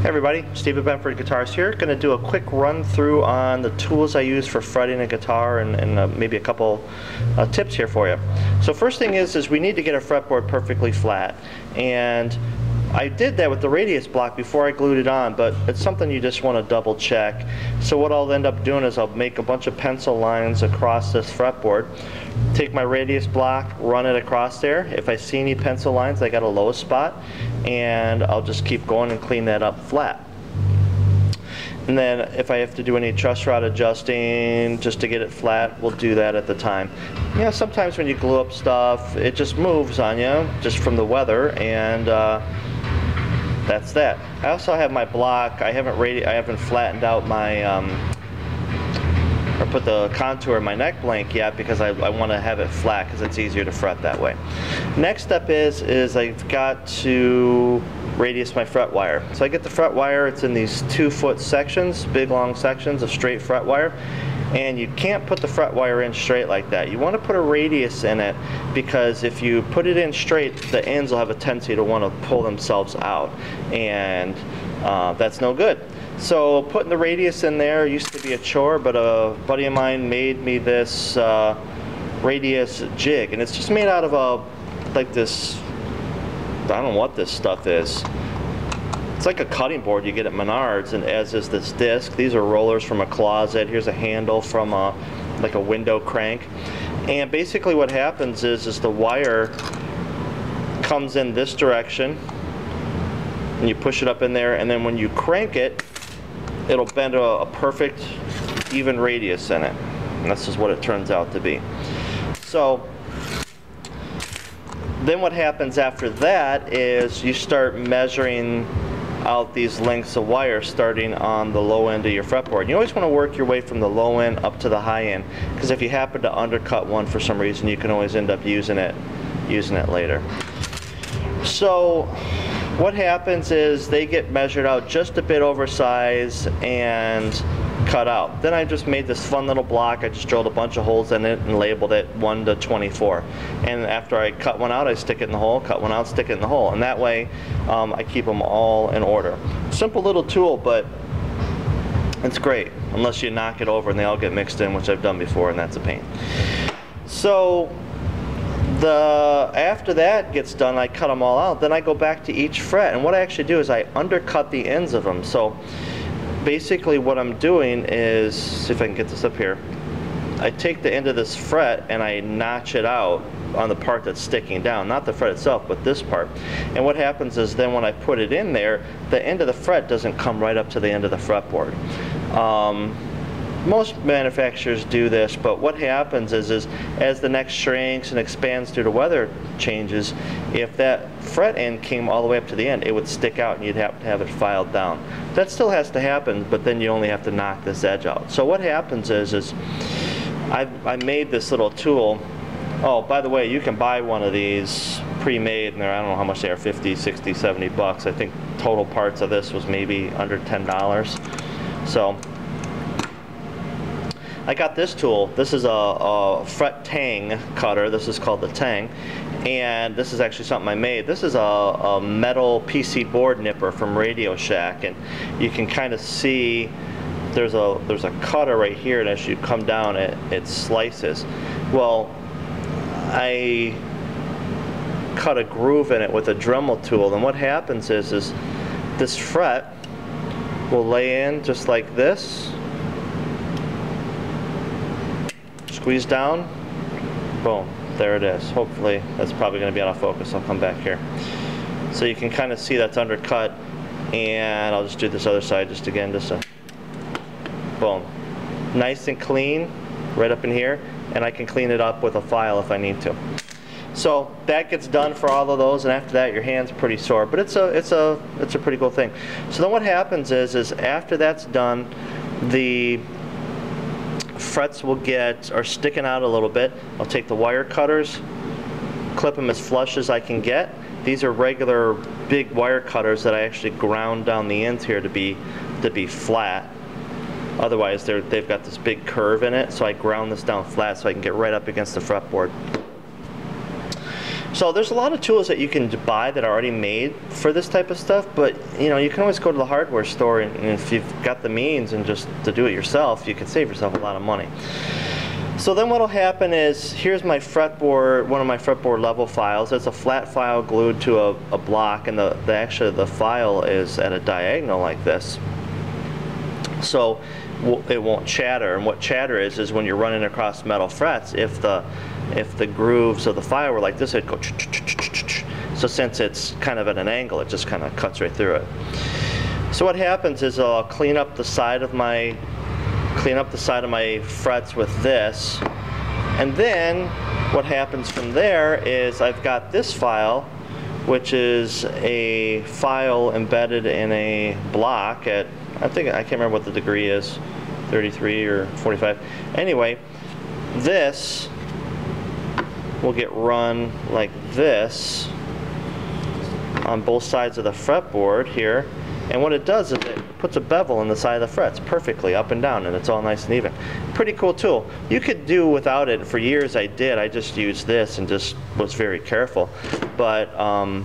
Hey everybody, Steve at Benford Guitars here. Going to do a quick run through on the tools I use for fretting a guitar and maybe a couple tips here for you. So first thing is we need to get a fretboard perfectly flat, and I did that with the radius block before I glued it on, but it's something you just want to double check. So what I'll end up doing is I'll make a bunch of pencil lines across this fretboard, take my radius block, run it across there. If I see any pencil lines, I got a low spot, and I'll just keep going and clean that up flat. And then if I have to do any truss rod adjusting just to get it flat, we'll do that at the time. You know, sometimes when you glue up stuff, it just moves on you just from the weather, and that's that. I also have my block. I haven't flattened out my or put the contour in my neck blank yet because I want to have it flat because it's easier to fret that way. Next step is I've got to radius my fret wire. So I get the fret wire. It's in these 2-foot sections, big long sections of straight fret wire. And you can't put the fret wire in straight like that. You want to put a radius in it, because if you put it in straight, the ends will have a tendency to want to pull themselves out, and that's no good. So putting the radius in there used to be a chore, but a buddy of mine made me this radius jig, and it's just made out of like this, I don't know what this stuff is. It's like a cutting board you get at Menards, and as is this disc. These are rollers from a closet. Here's a handle from like a window crank. And basically what happens is the wire comes in this direction, and you push it up in there, and then when you crank it, it'll bend a perfect even radius in it. And this is what it turns out to be. So then what happens after that is you start measuring out these lengths of wire starting on the low end of your fretboard. You always want to work your way from the low end up to the high end, because if you happen to undercut one for some reason, you can always end up using it later. So what happens is they get measured out just a bit oversized and cut out. Then I just made this fun little block. I just drilled a bunch of holes in it and labeled it 1 to 24. And after I cut one out, I stick it in the hole, cut one out, stick it in the hole. And that way I keep them all in order. Simple little tool, but it's great unless you knock it over and they all get mixed in, which I've done before, and that's a pain. So after that gets done, I cut them all out. Then I go back to each fret, and what I actually do is I undercut the ends of them. So basically what I'm doing is, see if I can get this up here, I take the end of this fret and I notch it out on the part that's sticking down, not the fret itself, but this part. And what happens is then when I put it in there, the end of the fret doesn't come right up to the end of the fretboard. Most manufacturers do this, but what happens is as the neck shrinks and expands due to weather changes, if that fret end came all the way up to the end, it would stick out and you'd have to have it filed down. That still has to happen, but then you only have to knock this edge out. So what happens is I made this little tool. Oh, by the way, you can buy one of these pre-made, and I don't know how much they are, 50, 60, 70 bucks. I think total parts of this was maybe under $10. So I got this tool. This is a fret tang cutter. This is called the Tang, and this is actually something I made. This is a metal PC board nipper from Radio Shack, and you can kind of see there's a cutter right here, and as you come down, it slices. Well, I cut a groove in it with a Dremel tool, and what happens is this fret will lay in just like this. Squeeze down, boom, there it is. Hopefully that's probably going to be out of focus. I'll come back here. So you can kind of see that's undercut, and I'll just do this other side just again, boom. Nice and clean right up in here, and I can clean it up with a file if I need to. So that gets done for all of those, and after that your hand's pretty sore, but it's a pretty cool thing. So then what happens is after that's done, the frets are sticking out a little bit. I'll take the wire cutters, clip them as flush as I can get. These are regular big wire cutters that I actually ground down the ends here to be flat. Otherwise they've got this big curve in it, so I ground this down flat so I can get right up against the fretboard. So there's a lot of tools that you can buy that are already made for this type of stuff, but you know, you can always go to the hardware store, and if you've got the means and just to do it yourself, you can save yourself a lot of money. So then what'll happen is, here's my fretboard, one of my fretboard level files. It's a flat file glued to a block, and actually the file is at a diagonal like this. So it won't chatter, and what chatter is when you're running across metal frets, if the grooves of the file were like this, it'd go ch-ch-ch-ch-ch-ch. So since it's kind of at an angle, it just kind of cuts right through it. So what happens is I'll clean up the side of my frets with this, and then what happens from there is I've got this file, which is a file embedded in a block at, I can't remember what the degree is, 33 or 45. Anyway, this will get run like this on both sides of the fretboard here, and what it does is it puts a bevel in the side of the frets perfectly up and down, and it's all nice and even. Pretty cool tool. You could do without it. For years I did. I just used this and just was very careful. But a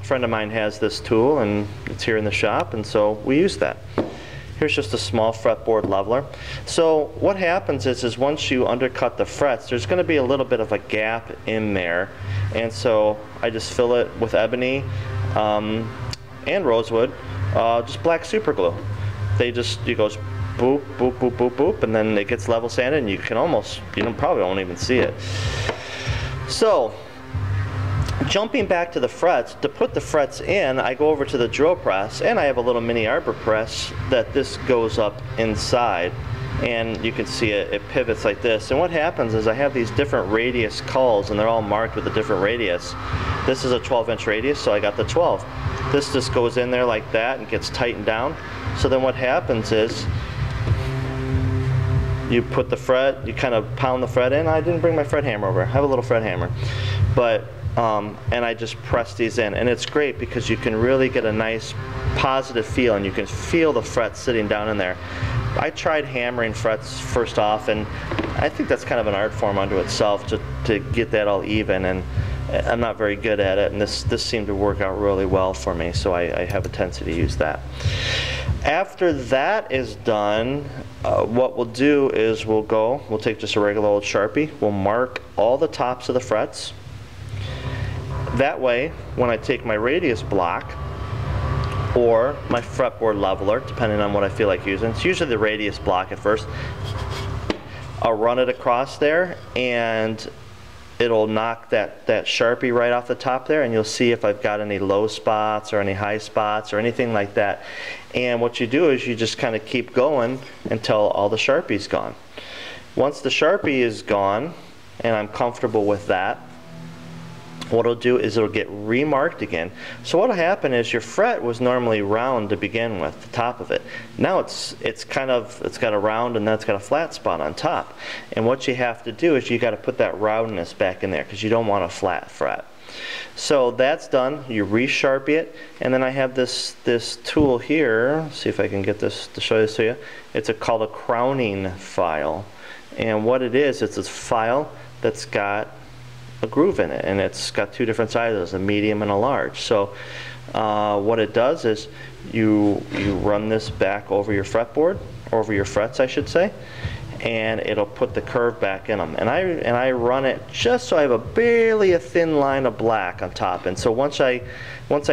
friend of mine has this tool, and it's here in the shop, and so we use that. Here's just a small fretboard leveler. So what happens is once you undercut the frets, there's going to be a little bit of a gap in there, and so I just fill it with ebony and rosewood, just black super glue. It goes boop, boop, boop, boop, boop, and then it gets level sanded, and you probably won't even see it. So jumping back to the frets, to put the frets in, I go over to the drill press, and I have a little mini arbor press that this goes up inside, and you can see it pivots like this. And what happens is I have these different radius culls, and they're all marked with a different radius. This is a 12-inch radius, so I got the 12. This just goes in there like that and gets tightened down. So then what happens is you put the fret, you kind of pound the fret in. I didn't bring my fret hammer over. I have a little fret hammer, but and I just press these in, and it's great because you can really get a nice positive feel, and you can feel the frets sitting down in there. I tried hammering frets first off, and I think that's kind of an art form unto itself to get that all even, and I'm not very good at it, and this seemed to work out really well for me, so I have a tendency to use that. After that is done, what we'll do is we'll take just a regular old Sharpie, we'll mark all the tops of the frets. That way, when I take my radius block or my fretboard leveler, depending on what I feel like using, it's usually the radius block at first, I'll run it across there, and it'll knock that Sharpie right off the top there, and you'll see if I've got any low spots or any high spots or anything like that. And what you do is you just kind of keep going until all the Sharpie's gone. Once the Sharpie is gone, and I'm comfortable with that, what it'll do is it'll get remarked again. So what'll happen is your fret was normally round to begin with, the top of it. Now it's got a round, and then it's got a flat spot on top. And what you have to do is you got to put that roundness back in there, because you don't want a flat fret. So that's done. You re-Sharpie it, and then I have this tool here. Let's see if I can get this to show this to you. It's called a crowning file, and what it is, it's this file that's got a groove in it, and it's got two different sizes, a medium and a large. So what it does is you run this back over your fretboard, over your frets I should say, and it'll put the curve back in them. And I run it just so I have barely a thin line of black on top. And so once I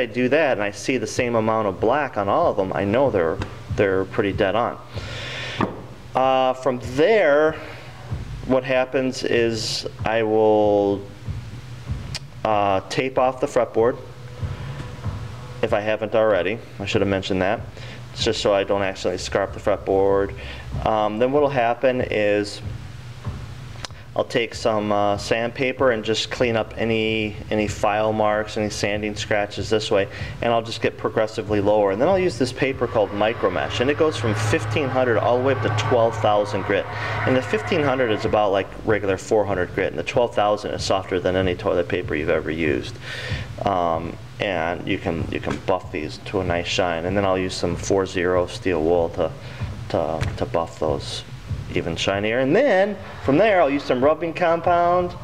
do that and I see the same amount of black on all of them, I know they're pretty dead on. From there, what happens is I will tape off the fretboard if I haven't already. I should have mentioned that. It's just so I don't accidentally scarp the fretboard. Then what will happen is I'll take some sandpaper and just clean up any file marks, any sanding scratches this way, and I'll just get progressively lower. And then I'll use this paper called Micromesh, and it goes from 1500 all the way up to 12,000 grit. And the 1500 is about like regular 400 grit, and the 12,000 is softer than any toilet paper you've ever used. And you can buff these to a nice shine. And then I'll use some 4-0 steel wool to buff those even shinier. And then from there I'll use some rubbing compound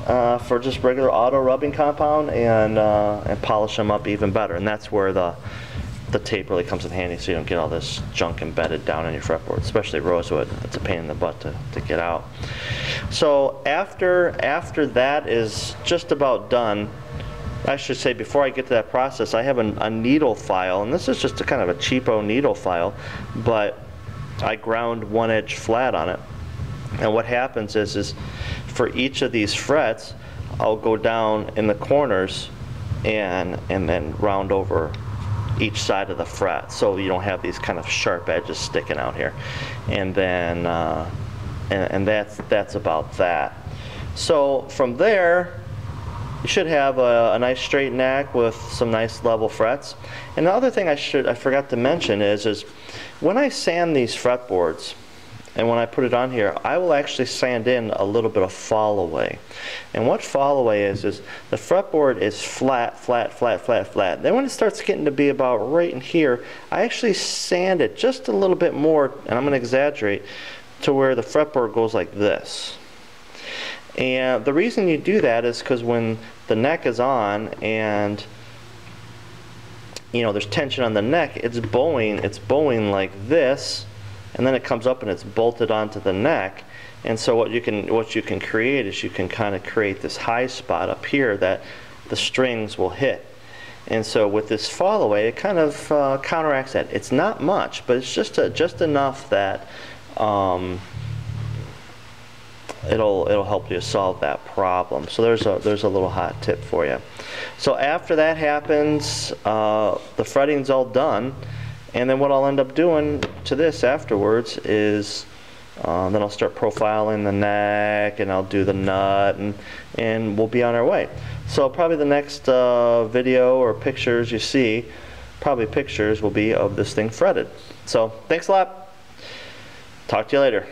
for just regular auto rubbing compound and polish them up even better. And that's where the tape really comes in handy, so you don't get all this junk embedded down in your fretboard, especially rosewood. It's a pain in the butt to get out. So after that is just about done, I should say before I get to that process, I have a needle file, and this is just a kind of a cheapo needle file, but I ground 1 edge flat on it. And what happens is for each of these frets, I'll go down in the corners and then round over each side of the fret, so you don't have these kind of sharp edges sticking out here. And then and that's about that. So from there, you should have a nice straight neck with some nice level frets. And the other thing I forgot to mention is when I sand these fretboards, and when I put it on here, I will actually sand in a little bit of fall away. And what fall away is the fretboard is flat, flat, flat, flat, flat. Then when it starts getting to be about right in here, I actually sand it just a little bit more, and I'm going to exaggerate, to where the fretboard goes like this. And the reason you do that is because when the neck is on and there's tension on the neck, it's bowing like this, and then it comes up and it's bolted onto the neck. And so what you can create is you can kind of create this high spot up here that the strings will hit. And so with this fall away, it kind of counteracts that. It's not much, but it's just enough that it'll help you solve that problem. So there's a little hot tip for you. So after that happens, the fretting's all done. And then what I'll end up doing to this afterwards is then I'll start profiling the neck, and I'll do the nut, and we'll be on our way. So probably the next video or pictures you see, probably pictures will be of this thing fretted. So thanks a lot. Talk to you later.